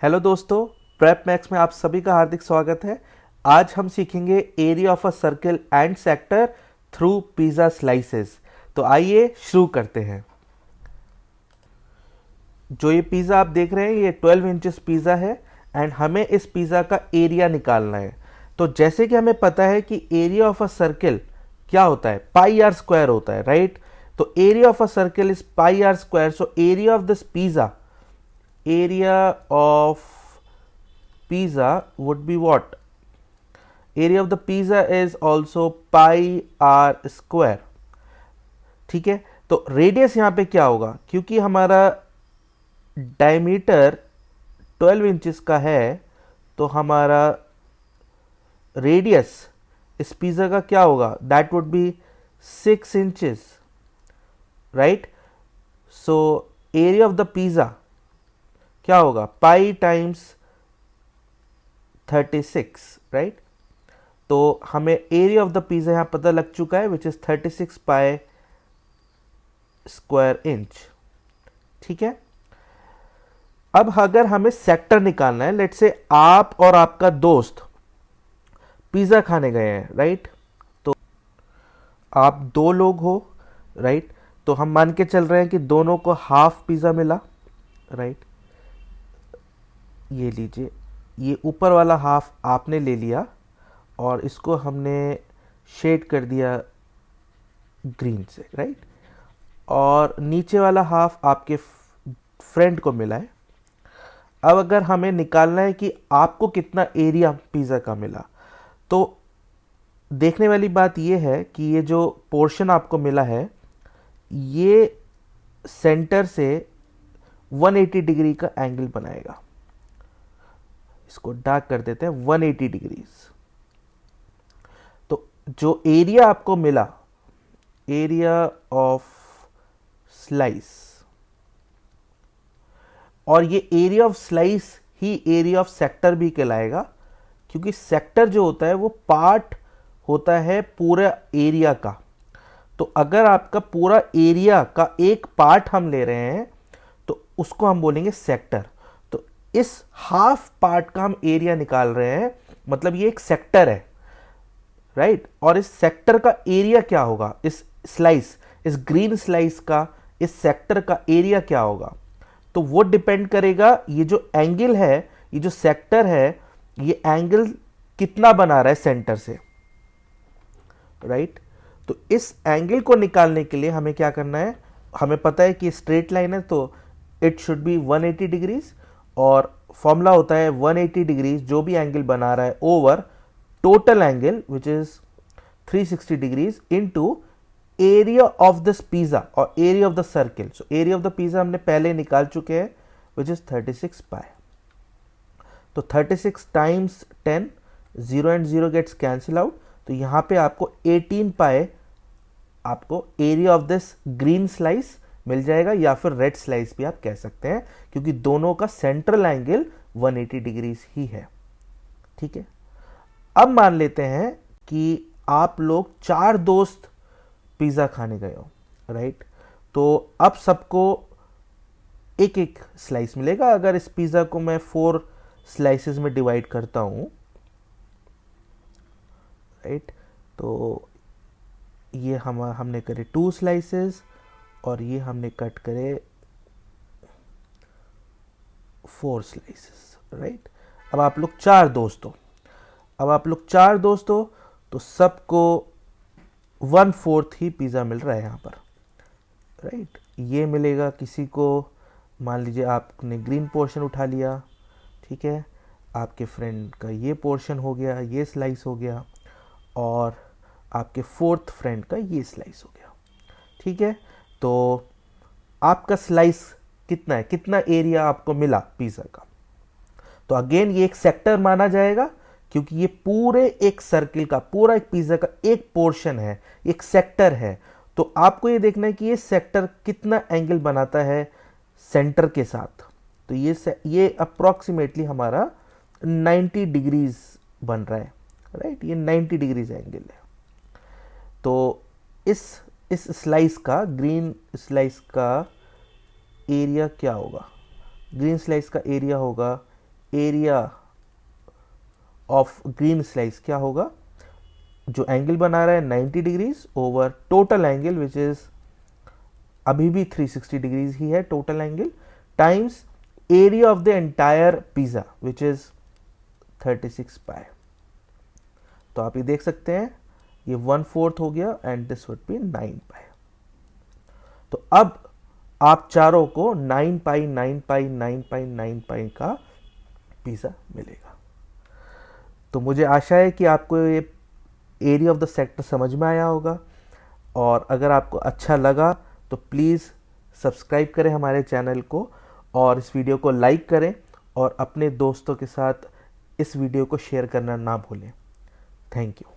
Hello दोस्तों, prep max में आप सभी का हार्दिक स्वागत है। आज हम सीखेंगे area of a circle and sector through pizza slices. तो आइए शुरू करते हैं। जो ये पिज़्ज़ा आप देख रहे हैं ये 12 इंचेस पिज़्ज़ा है एंड हमें इस पिज़्ज़ा का एरिया निकालना है। तो जैसे कि हमें पता है कि एरिया ऑफ अ सर्कल क्या होता है, पाई आर स्क्वायर होता है, राइट। तो area of a circle is pi r square. So area of this pizza, area of pizza would be what? Area of the pizza is also pi r square। ठीक है, तो radius यहां पे क्या होगा, क्योंकि हमारा डायमीटर 12 इंचेस का है तो हमारा रेडियस इस पिज़्ज़ा का क्या होगा, that would be 6 inches, right. So area of the pizza क्या होगा, पाई टाइम्स 36, राइट। तो हमें एरिया ऑफ द पिज़्ज़ा यहां पता लग चुका है, which is 36 pi square inch. ठीक है, अब अगर हमें सेक्टर निकालना है, लेट्स से आप और आपका दोस्त पिज़्ज़ा खाने गए हैं, राइट। तो आप दो लोग हो, राइट। तो हम मान के चल रहे हैं कि दोनों को हाफ पिज़्ज़ा मिला, राइट। ये लीजिए, ये ऊपर वाला हाफ आपने ले लिया और इसको हमने शेड कर दिया ग्रीन से, राइट। और नीचे वाला हाफ आपके फ्रेंड को मिला है। अब अगर हमें निकालना है कि आपको कितना एरिया पिज़्ज़ा का मिला, तो देखने वाली बात यह है कि ये जो पोर्शन आपको मिला है ये सेंटर से 180 डिग्री का एंगल बनाएगा। इसको डार्क कर देते हैं, 180 डिग्रीज। तो जो एरिया आपको मिला, एरिया ऑफ स्लाइस, और ये area of slice he area of sector भी कहलाएगा, क्योंकि सेक्टर जो होता है वो पार्ट होता है पूरे एरिया का। तो अगर आपका पूरा एरिया का एक पार्ट हम ले रहे हैं तो उसको हम बोलेंगे सेक्टर। तो इस हाफ पार्ट का हम एरिया निकाल रहे हैं, मतलब ये एक सेक्टर है, राइट। और इस सेक्टर का एरिया क्या होगा, इस स्लाइस, इस ग्रीन स्लाइस का इस सेक्टर का एरिया क्या होगा, तो वो डिपेंड करेगा ये जो एंगल है, ये जो सेक्टर है, ये एंगल कितना बना रहा है सेंटर से, राइट। तो इस एंगल को निकालने के लिए हमें क्या करना है, हमें पता है कि स्ट्रेट लाइन है तो इट शुड बी 180 डिग्रीज, और फॉर्मूला होता है 180 डिग्रीज जो भी एंगल बना रहा है over total angle which is 360 degrees into area of this pizza और area of the circle. So area of the pizza हमने पहले निकाल चुके हैं, विच इज 36 पाई। तो 36 times 10, 0 and 0 gets cancel out, तो यहां पे आपको 18 पाई आपको area of this green slice मिल जाएगा, या फिर रेड स्लाइस भी आप कह सकते हैं, क्योंकि दोनों का सेंट्रल एंगल 180 डिग्रीज ही है। ठीक है, अब मान लेते हैं कि आप लोग 4 दोस्त पिज़्ज़ा खाने गए हो, राइट। तो अब सबको एक एक स्लाइस मिलेगा। अगर इस पिज़्ज़ा को मैं 4 स्लाइसेस में डिवाइड करता हूं, राइट, तो ये हमने करे 2 स्लाइसेस और ये हमने कट करे 4 स्लाइसेस, राइट। अब आप लोग 4 दोस्त हो, तो सबको 1/4 ही पिज़्ज़ा मिल रहा है यहाँ पर, राइट। ये मिलेगा किसी को, मान लीजिए आपने ग्रीन पोर्शन उठा लिया, ठीक है, आपके फ्रेंड का ये पोर्शन हो गया, ये स्लाइस हो गया, और आपके 4th फ्रेंड का ये स्लाइस हो गया। ठीक है, तो आपका स्लाइस कितना है, कितना एरिया आपको मिला पिज़्ज़ा का। तो अगेन ये एक सेक्टर माना जाएगा, क्योंकि ये पूरे एक सर्किल का, पूरा एक पिज़्ज़ा का एक पोर्शन है, एक सेक्टर है। तो आपको ये देखना है कि ये सेक्टर कितना एंगल बनाता है सेंटर के साथ। तो ये अप्रॉक्सीमेटली हमारा 90 डिग्रीज बन रहा है, राइट। ये 90 डिग्रीज एंगल है। तो इस स्लाइस का, ग्रीन स्लाइस का एरिया क्या होगा, ग्रीन स्लाइस का एरिया होगा एरिया ऑफ ग्रीन स्लाइस क्या होगा, जो एंगल बना रहा है 90 degrees over total angle which is अभी भी 360 डिग्रीज ही है total angle, times area of the entire pizza which is 36 pi. तो आप ये देख सकते हैं ये 1/4 हो गया एंड दिस वुड बी 9 पाई। तो अब आप चारों को 9 पाई 9 पाई 9 पाई 9 पाई का पिज्जा मिलेगा। तो मुझे आशा है कि आपको ये एरिया ऑफ द सेक्टर समझ में आया होगा, और अगर आपको अच्छा लगा तो प्लीज़ सब्सक्राइब करें हमारे चैनल को और इस वीडियो को लाइक करें और अपने दोस्तों के साथ इस वीडियो को शेयर करना ना भूलें। Thank you.